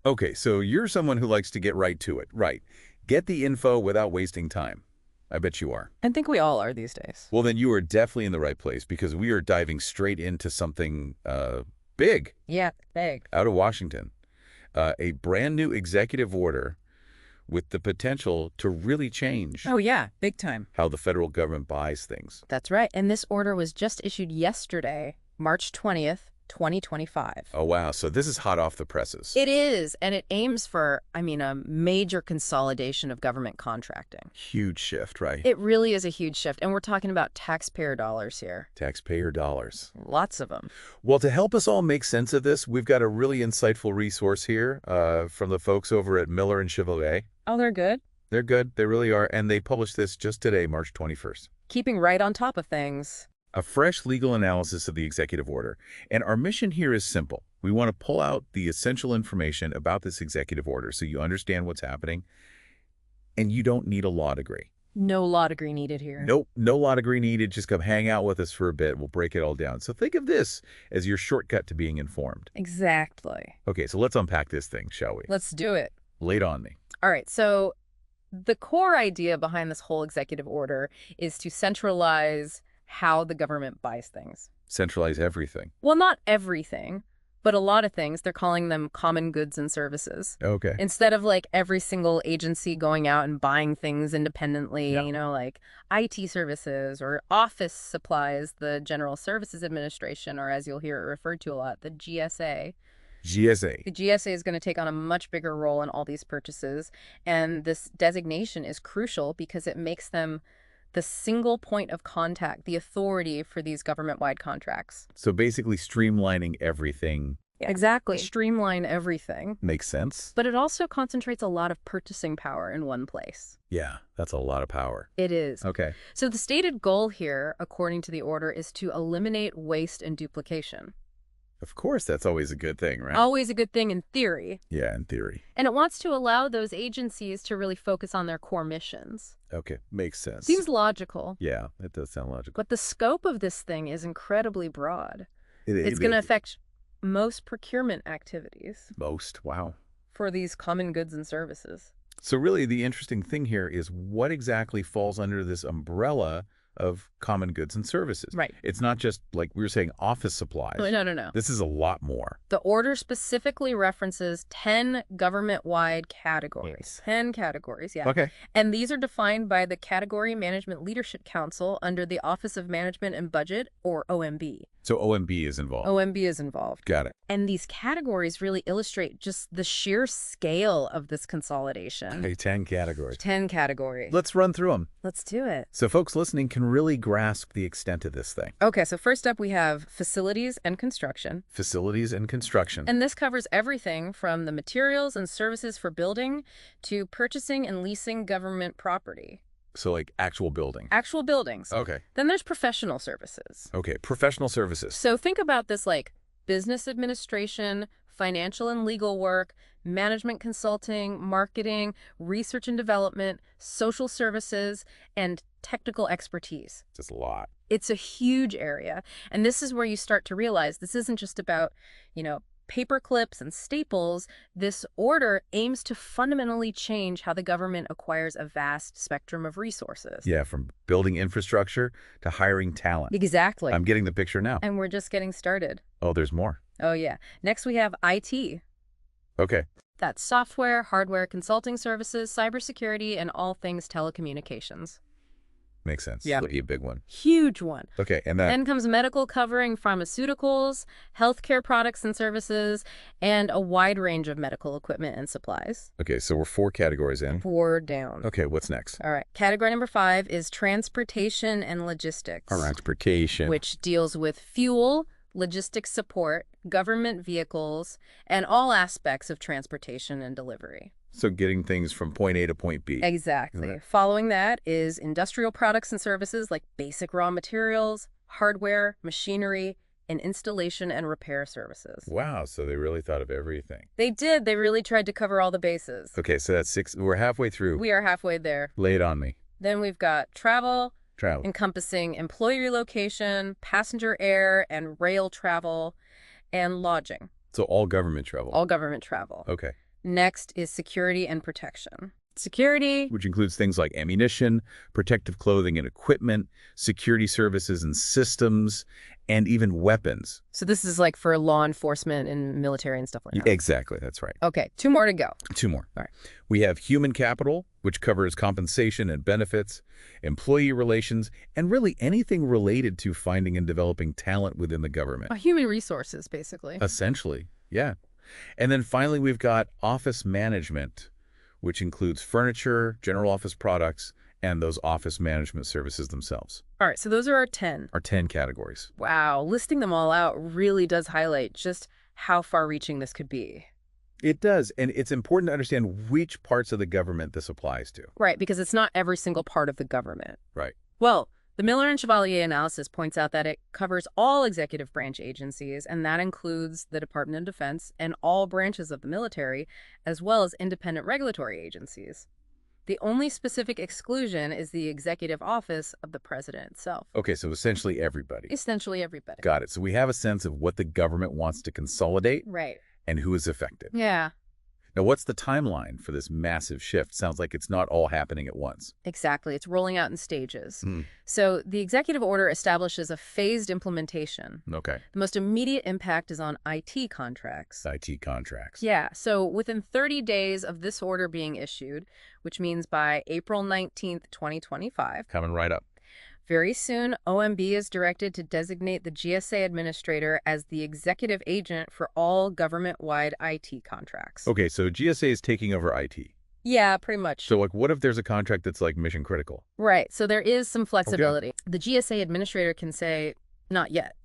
Okay, so you're someone who likes to get right to it. Right. Get the info without wasting time. I bet you are. I think we all are these days. Well, then you are definitely in the right place because we are diving straight into something big Yeah, big. out of Washington. A brand new executive order with the potential to really change Oh, yeah, big time. how the federal government buys things. That's right. And this order was just issued yesterday, March 20th, 2025. Oh, wow. So this is hot off the presses. It is, and it aims for, a major consolidation of government contracting. Huge shift, right? It really is a huge shift, and we're talking about taxpayer dollars here. Taxpayer dollars. Lots of them. Well, to help us all make sense of this, we've got a really insightful resource here from the folks over at Miller and Chevalier. Oh, they're good? They're good. They really are. And they published this just today, March 21st. Keeping right on top of things. A fresh legal analysis of the executive order. And our mission here is simple. We want to pull out the essential information about this executive order so you understand what's happening. And you don't need a law degree. No law degree needed here. Nope, no law degree needed. Just come hang out with us for a bit. We'll break it all down. So think of this as your shortcut to being informed. Exactly. Okay, so let's unpack this thing, shall we? Let's do it. Lay it on me. All right, so the core idea behind this whole executive order is to centralize how the government buys things. Centralize everything. Well, not everything, but a lot of things. They're calling them common goods and services. Okay. Instead of like every single agency going out and buying things independently, Yeah. like IT services or office supplies, the General Services Administration, or as you'll hear it referred to a lot, the GSA. GSA. The GSA is going to take on a much bigger role in all these purchases. And this designation is crucial because it makes them the single point of contact, the authority for these government-wide contracts. So basically streamlining everything. Yeah. Exactly. Streamline everything. Makes sense. But it also concentrates a lot of purchasing power in one place. Yeah, that's a lot of power. It is. Okay. So the stated goal here, according to the order, is to eliminate waste and duplication. Of course, that's always a good thing, right? Always a good thing in theory. Yeah, in theory. And it wants to allow those agencies to really focus on their core missions. Okay, makes sense. Seems logical. Yeah, it does sound logical. But the scope of this thing is incredibly broad. It It's going to affect most procurement activities most. Wow. for these common goods and services. So really, the interesting thing here is what exactly falls under this umbrella of common goods and services. Right. It's not just, like we were saying, office supplies. No. This is a lot more. The order specifically references 10 government-wide categories. 10 categories, yeah. Okay. And these are defined by the Category Management Leadership Council under the Office of Management and Budget, or OMB. So OMB is involved. OMB is involved. Got it. And these categories really illustrate just the sheer scale of this consolidation. Okay, 10 categories. 10 categories. Let's run through them. Let's do it. So folks listening can really grasp the extent of this thing. Okay, so first up we have facilities and construction. Facilities and construction. And this covers everything from the materials and services for building to purchasing and leasing government property. So like actual building. Actual buildings. Okay. Then there's professional services. Okay, professional services. So think about this like business administration, financial and legal work, management consulting, marketing, research and development, social services, and technical expertise. Just a lot. It's a huge area. And this is where you start to realize this isn't just about, paper clips and staples. This order aims to fundamentally change how the government acquires a vast spectrum of resources. Yeah, from building infrastructure to hiring talent. Exactly. I'm getting the picture now. And we're just getting started. Oh, there's more. Oh, yeah. Next, we have IT. Okay. That's software, hardware, consulting services, cybersecurity, and all things telecommunications. Makes sense. Yeah. That'd be a big one. Huge one. Okay, and that... Then comes medical covering pharmaceuticals, healthcare products and services, and a wide range of medical equipment and supplies. Okay, so we're 4 categories in. 4 down. Okay, what's next? All right. Category number 5 is transportation and logistics. Transportation. Which deals with fuel, logistics support, government vehicles, and all aspects of transportation and delivery. So getting things from point A to point B. Exactly. Okay. Following that is industrial products and services like basic raw materials, hardware, machinery, and installation and repair services. Wow, so they really thought of everything. They did. They really tried to cover all the bases. Okay, so that's 6. We're halfway through. We are halfway there. Lay it on me. Then we've got travel, Travel. encompassing employee relocation, passenger air and rail travel, and lodging. So all government travel. All government travel. Okay. Next is security and protection. Security. Which includes things like ammunition, protective clothing and equipment, security services and systems, and even weapons. So this is like for law enforcement and military and stuff like that. Exactly, that's right. Okay, 2 more to go. 2 more. All right. We have human capital, which covers compensation and benefits, employee relations, and really anything related to finding and developing talent within the government. Human resources, basically. Essentially, yeah. And then finally, we've got office management, which includes furniture, general office products, and those office management services themselves. All right, so those are our 10. Our 10 categories. Wow, listing them all out really does highlight just how far-reaching this could be. It does, and it's important to understand which parts of the government this applies to. Right, because it's not every single part of the government. Right. Well, the Miller and Chevalier analysis points out that it covers all executive branch agencies, and that includes the Department of Defense and all branches of the military, as well as independent regulatory agencies. The only specific exclusion is the executive office of the president itself. Okay, so essentially everybody. Essentially everybody. Got it. So we have a sense of what the government wants to consolidate Right. and who is affected. Yeah, Now, what's the timeline for this massive shift? Sounds like it's not all happening at once. exactly. It's rolling out in stages. Hmm. So the executive order establishes a phased implementation. Okay. The most immediate impact is on IT contracts. IT contracts. Yeah, so within 30 days of this order being issued, which means by April 19th, 2025, Coming right up. very soon, OMB is directed to designate the GSA administrator as the executive agent for all government-wide IT contracts. Okay, so GSA is taking over IT. Yeah, pretty much. So, like, what if there's a contract that's, like, mission critical? Right, so there is some flexibility. The GSA administrator can say, not yet,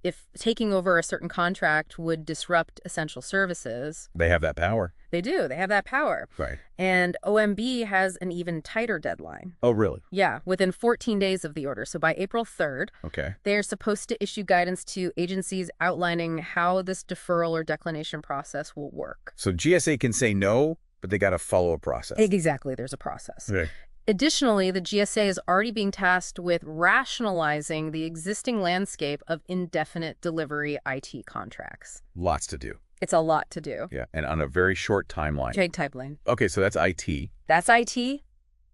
if taking over a certain contract would disrupt essential services. They have that power. They do. They have that power. Right. And OMB has an even tighter deadline. Oh, really? Yeah, within 14 days of the order. So by April 3rd, Okay. they are supposed to issue guidance to agencies outlining how this deferral or declination process will work. So GSA can say no, but they got to follow a process. Exactly. There's a process. Okay. Additionally, the GSA is already being tasked with rationalizing the existing landscape of indefinite delivery IT contracts. Lots to do. It's a lot to do. Yeah, and on a very short timeline. Big pipeline. Okay, so that's IT. That's IT.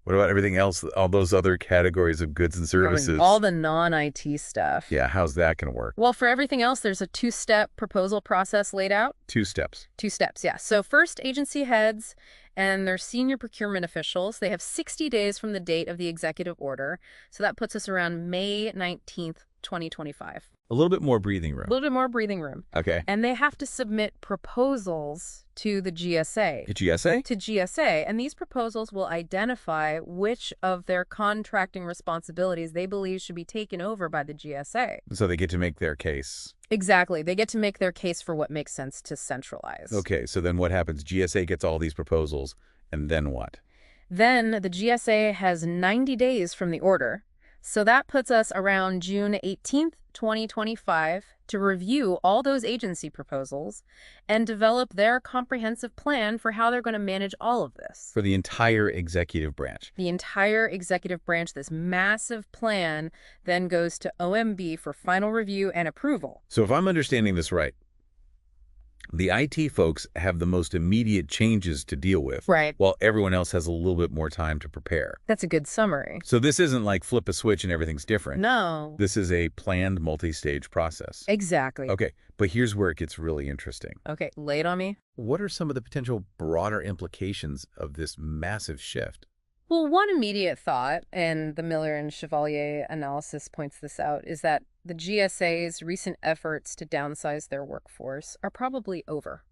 What about everything else, all those other categories of goods and services? All the non-IT stuff. Yeah, how's that going to work? Well, for everything else, there's a 2-step proposal process laid out. 2 steps. 2 steps, yeah. So first, agency heads and their senior procurement officials, they have 60 days from the date of the executive order. So that puts us around May 19th, 2025. A little bit more breathing room. A little bit more breathing room. Okay. And they have to submit proposals to the GSA. GSA? To GSA. And these proposals will identify which of their contracting responsibilities they believe should be taken over by the GSA. So they get to make their case. Exactly. They get to make their case for what makes sense to centralize. Okay, so then what happens? GSA gets all these proposals, and then what? Then the GSA has 90 days from the order. So that puts us around June 18th, 2025, to review all those agency proposals and develop their comprehensive plan for how they're going to manage all of this. For the entire executive branch. The entire executive branch, this massive plan, then goes to OMB for final review and approval. So if I'm understanding this right, the IT folks have the most immediate changes to deal with, Right. while everyone else has a little bit more time to prepare. That's a good summary. So this isn't like flip a switch and everything's different. No. This is a planned multi-stage process. Exactly. Okay, but here's where it gets really interesting. Okay, lay it on me. What are some of the potential broader implications of this massive shift? Well, one immediate thought, and the Miller and Chevalier analysis points this out, is that the GSA's recent efforts to downsize their workforce are probably over.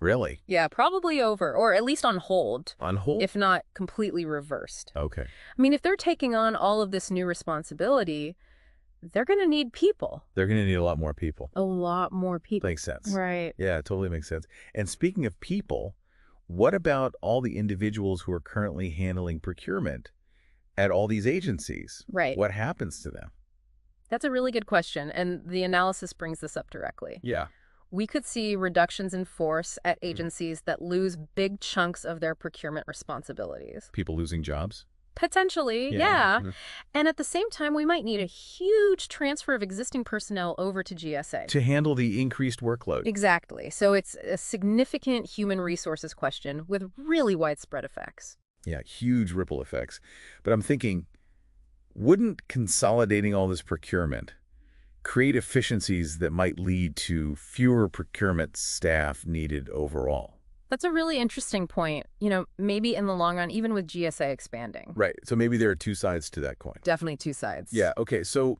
Really? Yeah, probably over, or at least on hold, On hold? if not completely reversed. Okay. I mean, if they're taking on all of this new responsibility, they're going to need people. They're going to need a lot more people. A lot more people. Makes sense. Right. Yeah, it totally makes sense. And speaking of people, what about all the individuals who are currently handling procurement at all these agencies? Right. What happens to them? That's a really good question, and the analysis brings this up directly. Yeah. We could see reductions in force at agencies that lose big chunks of their procurement responsibilities. People losing jobs? Potentially, Yeah. yeah. And at the same time, we might need a huge transfer of existing personnel over to GSA. To handle the increased workload. Exactly. So it's a significant human resources question with really widespread effects. Yeah, huge ripple effects. But I'm thinking, wouldn't consolidating all this procurement create efficiencies that might lead to fewer procurement staff needed overall? That's a really interesting point. Maybe in the long run, even with GSA expanding. Right. So maybe there are two sides to that coin. Definitely two sides. Yeah. Okay. So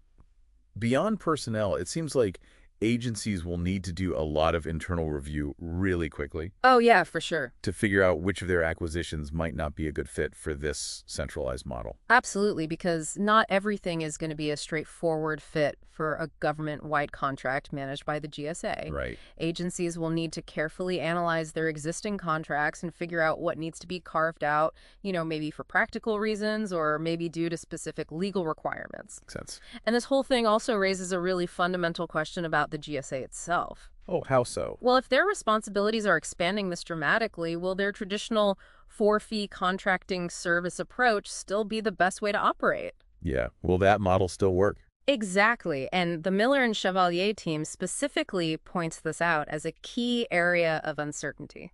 beyond personnel, it seems like agencies will need to do a lot of internal review really quickly Oh, yeah, for sure. to figure out which of their acquisitions might not be a good fit for this centralized model. Absolutely, because not everything is going to be a straightforward fit for a government-wide contract managed by the GSA. Right. Agencies will need to carefully analyze their existing contracts and figure out what needs to be carved out, maybe for practical reasons or maybe due to specific legal requirements. Makes sense. And this whole thing also raises a really fundamental question about the GSA itself. Oh, how so? Well, if their responsibilities are expanding this dramatically, will their traditional for-fee contracting service approach still be the best way to operate? Yeah. Will that model still work? Exactly. And the Miller and Chevalier team specifically points this out as a key area of uncertainty.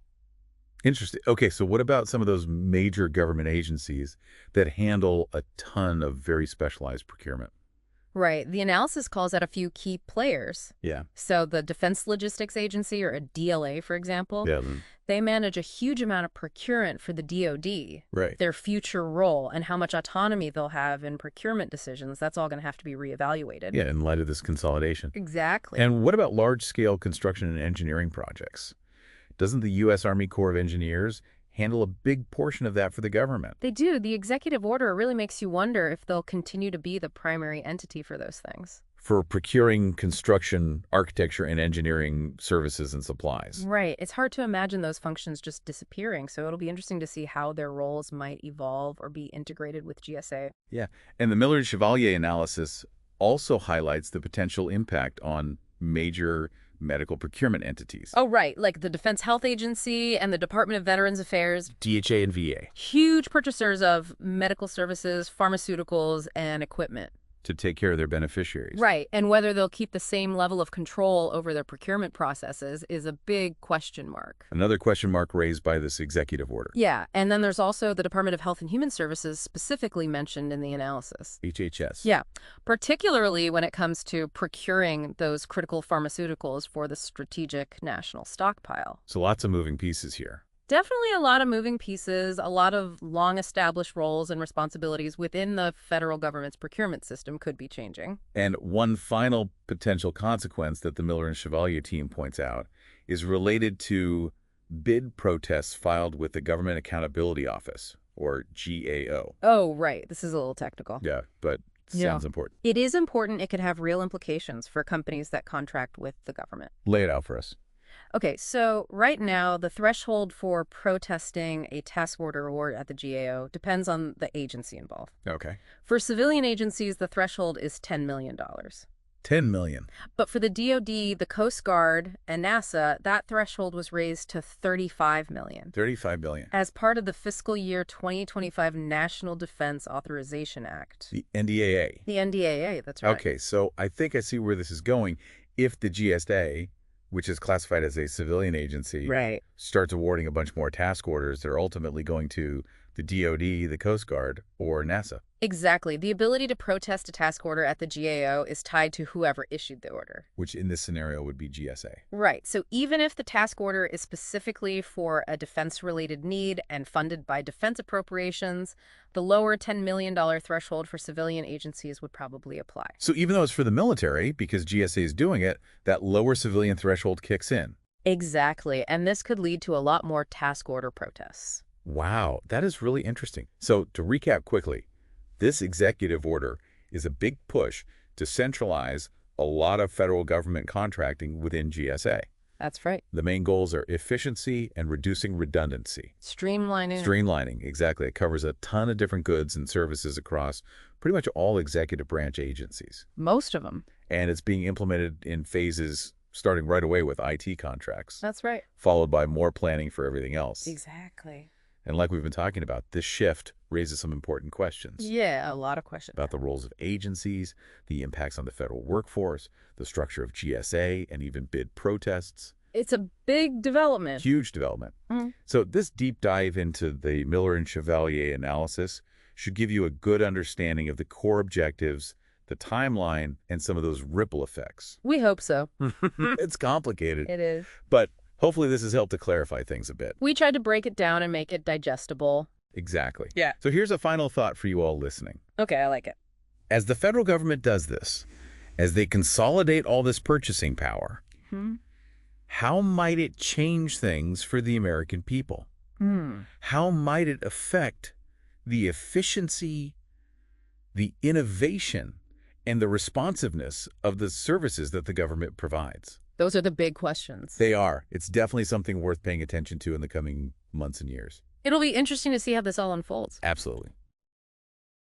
Interesting. Okay, so what about some of those major government agencies that handle a ton of very specialized procurement? Right. The analysis calls out a few key players. Yeah. So the Defense Logistics Agency, or a DLA, for example, Yeah. they manage a huge amount of procurement for the DoD. Right. Their future role and how much autonomy they'll have in procurement decisions, that's all going to have to be reevaluated. Yeah, in light of this consolidation. Exactly. And what about large-scale construction and engineering projects? Doesn't the U.S. Army Corps of Engineers handle a big portion of that for the government? They do. The executive order really makes you wonder if they'll continue to be the primary entity for those things. For procuring construction, architecture, and engineering services and supplies. Right. It's hard to imagine those functions just disappearing, so it'll be interesting to see how their roles might evolve or be integrated with GSA. Yeah, and the Miller and Chevalier analysis also highlights the potential impact on major medical procurement entities. Oh, right. Like the Defense Health Agency and the Department of Veterans Affairs. DHA and VA. Huge purchasers of medical services, pharmaceuticals, and equipment. To take care of their beneficiaries. Right. And whether they'll keep the same level of control over their procurement processes is a big question mark. Another question mark raised by this executive order. Yeah. And then there's also the Department of Health and Human Services specifically mentioned in the analysis. HHS. Yeah. Particularly when it comes to procuring those critical pharmaceuticals for the strategic national stockpile. So lots of moving pieces here. Definitely a lot of moving pieces, a lot of long-established roles and responsibilities within the federal government's procurement system could be changing. And one final potential consequence that the Miller and Chevalier team points out is related to bid protests filed with the Government Accountability Office, or GAO. Oh, right. This is a little technical. Yeah, but sounds important. It is important. It could have real implications for companies that contract with the government. Lay it out for us. Okay, so right now, the threshold for protesting a task order award at the GAO depends on the agency involved. Okay. For civilian agencies, the threshold is $10 million. $10 million. But for the DoD, the Coast Guard, and NASA, that threshold was raised to $35 million. $35 billion. As part of the fiscal year 2025 National Defense Authorization Act. The NDAA. The NDAA, that's right. Okay, so I think I see where this is going. If the GSA, which is classified as a civilian agency, Right. starts awarding a bunch more task orders, they're ultimately going to the DoD, the Coast Guard, or NASA. Exactly. The ability to protest a task order at the GAO is tied to whoever issued the order. Which in this scenario would be GSA. Right. So even if the task order is specifically for a defense-related need and funded by defense appropriations, the lower $10 million threshold for civilian agencies would probably apply. So even though it's for the military, because GSA is doing it, that lower civilian threshold kicks in. Exactly. And this could lead to a lot more task order protests. Wow, that is really interesting. So to recap quickly, this executive order is a big push to centralize a lot of federal government contracting within GSA. That's right. The main goals are efficiency and reducing redundancy. Streamlining. Streamlining, exactly. It covers a ton of different goods and services across pretty much all executive branch agencies. Most of them. And it's being implemented in phases starting right away with IT contracts. That's right. Followed by more planning for everything else. Exactly. And like we've been talking about, this shift raises some important questions Yeah, a lot of questions. about the roles of agencies, the impacts on the federal workforce, the structure of GSA, and even bid protests. It's a big development. Huge development. Mhm. So this deep dive into the Miller and Chevalier analysis should give you a good understanding of the core objectives, the timeline, and some of those ripple effects. We hope so. It's complicated, It is. but hopefully this has helped to clarify things a bit. We tried to break it down and make it digestible. Exactly. Yeah. So here's a final thought for you all listening. Okay, I like it. As the federal government does this, as they consolidate all this purchasing power, Hmm. how might it change things for the American people? How might it affect the efficiency, the innovation, and the responsiveness of the services that the government provides? Those are the big questions. They are. It's definitely something worth paying attention to in the coming months and years. It'll be interesting to see how this all unfolds. Absolutely.